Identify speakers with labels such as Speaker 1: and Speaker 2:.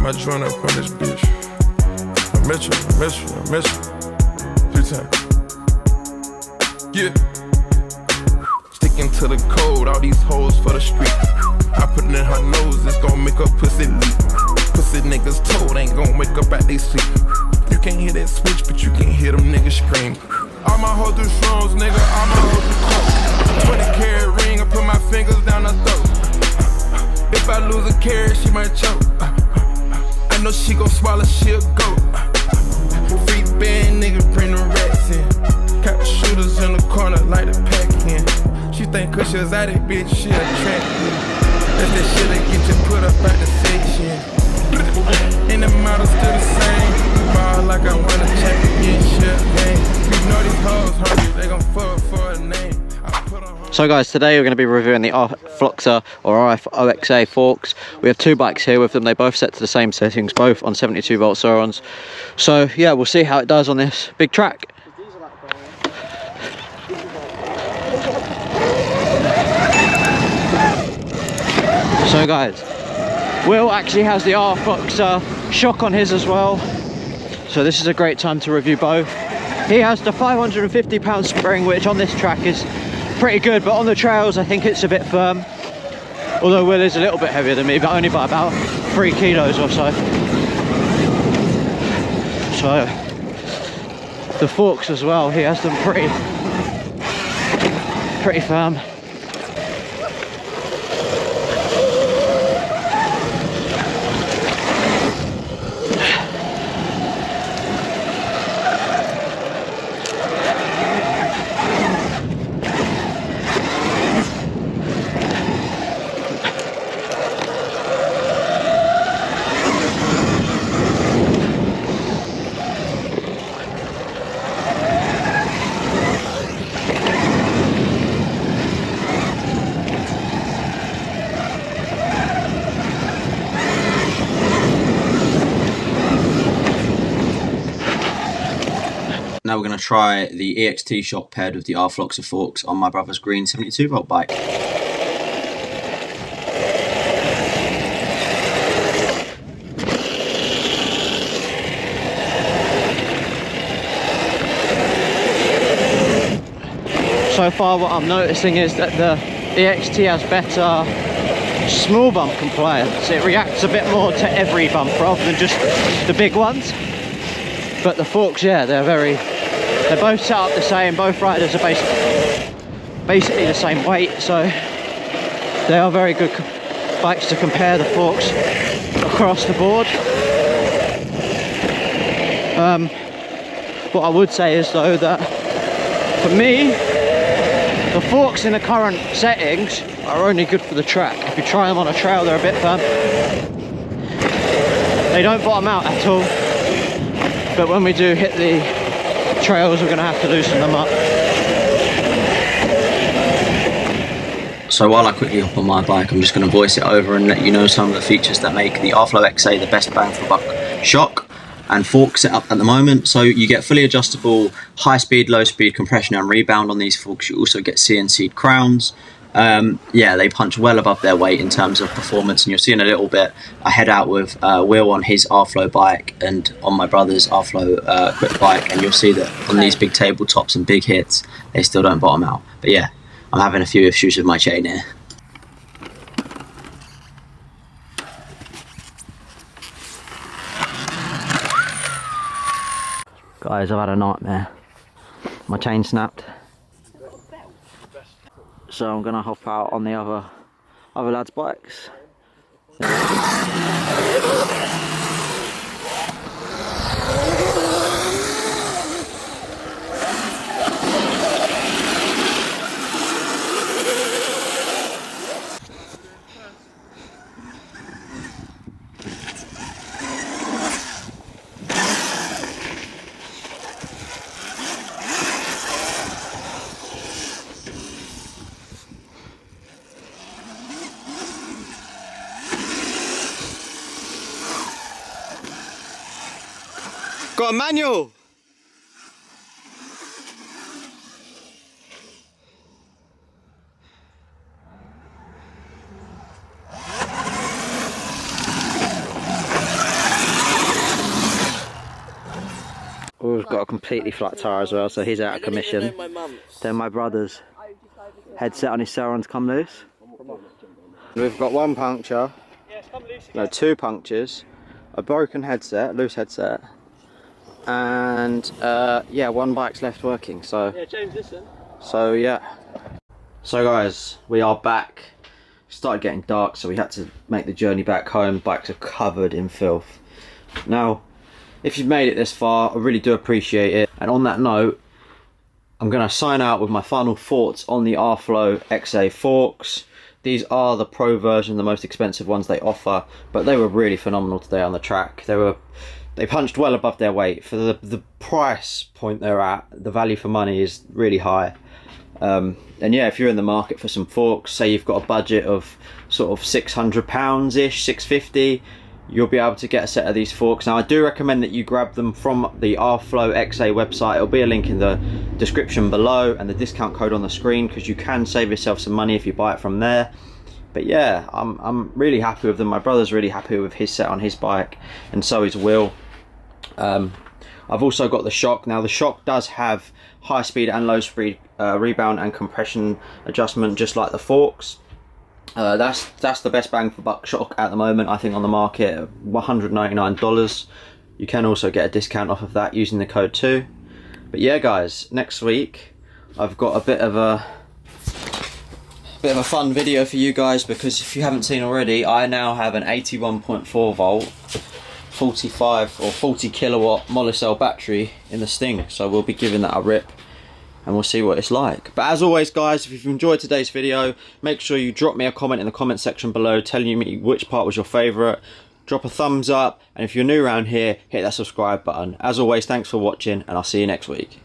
Speaker 1: my joint up on this bitch. I miss you. 3 times. Yeah. Sticking to the code, all these hoes for the street. I put it in her nose, it's gon' make her pussy leak. Pussy niggas told ain't gon' wake up at they sleep. You can't hear that switch, but you can hear them niggas scream. All my hoes do shrooms, nigga, all my hoes do coke. 20-carat ring, I put my fingers down her throat. If I lose a carat, she might choke. I know she gon' swallow, she'll go. Free band, nigga, bring the rats in. Got the shooters in the corner, like the pack in. She think cause she was at it, bitch, she attractive. That's that shit that get you put up at the section. And the model still the same. Ball like I won a championship game. You know these hoes hungry, they gon' fuck for a name.
Speaker 2: So guys, today we're going to be reviewing the Rfloxa or Rfloxa forks. We have 2 bikes here with them. They both set to the same settings, both on 72 volt Sur-Rons. So yeah, we'll see how it does on this big track. So guys, Will actually has the Rfloxa shock on his as well. So this is a great time to review both. He has the 550 pound spring, which on this track is pretty good, but on the trails I think it's a bit firm. Although Will is a little bit heavier than me, but only by about 3 kilos or so. So the forks as well, he has them pretty firm.
Speaker 3: Now we're going to try the EXT shock paired with the Rfloxa forks on my brother's green 72 volt bike.
Speaker 2: So far what I'm noticing is that the EXT has better small bump compliance. It reacts a bit more to every bump rather than just the big ones. But the forks, yeah, they're both set up the same. Both riders are basically the same weight, so they are very good bikes to compare the forks across the board. What I would say is though that for me, the forks in the current settings are only good for the track. If you try them on a trail, they're a bit firm. They don't bottom out at all. But when we do hit the trails, we're going to have to loosen them up.
Speaker 3: So while I quickly hop on my bike, I'm just going to voice it over and let you know some of the features that make the Rfloxa the best bang for buck shock and fork setup at the moment. So you get fully adjustable high speed, low speed compression and rebound on these forks. You also get CNC'd crowns. Yeah, they punch well above their weight in terms of performance, and you'll see in a little bit I head out with Will on his Rflo bike and on my brother's Rflo quick bike, and you'll see that on these big tabletops and big hits they still don't bottom out. But yeah, I'm having a few issues with my chain here.
Speaker 2: Guys, I've had a nightmare. My chain snapped. So I'm gonna hop out on the other lads' bikes. Got a manual! we've got a completely flat tyre as well, so he's out of commission. Then my brother's headset on his Surron's come loose. We've got one puncture, no, 2 punctures, a broken headset, loose headset, and yeah, 1 bike's left working. So yeah, James, listen. So yeah. So guys, we are back. It started getting dark, so we had to make the journey back home. Bikes are covered in filth. Now, if you've made it this far, I really do appreciate it. And on that note, I'm going to sign out with my final thoughts on the Rflo XA forks. These are the pro version, the most expensive ones they offer, but they were really phenomenal today on the track. They punched well above their weight. For the price point they're at, the value for money is really high. And yeah, if you're in the market for some forks, say you've got a budget of sort of £600-ish, 650, you'll be able to get a set of these forks. Now I do recommend that you grab them from the Rflo XA website. It'll be a link in the description below and the discount code on the screen, because you can save yourself some money if you buy it from there. But yeah, I'm really happy with them. My brother's really happy with his set on his bike, and so is Will. I've also got the shock. Now the shock does have high speed and low speed rebound and compression adjustment, just like the forks. That's the best bang for buck shock at the moment, I think, on the market. $199. You can also get a discount off of that using the code too. But yeah guys, next week I've got a bit of a fun video for you guys, because if you haven't seen already, I now have an 81.4 volt 45 or 40 kilowatt monocell battery in the Sting, so we'll be giving that a rip and we'll see what it's like. But as always guys, if you've enjoyed today's video, make sure you drop me a comment in the comment section below telling me which part was your favourite. Drop a thumbs up, and if you're new around here, hit that subscribe button. As always, thanks for watching, and I'll see you next week.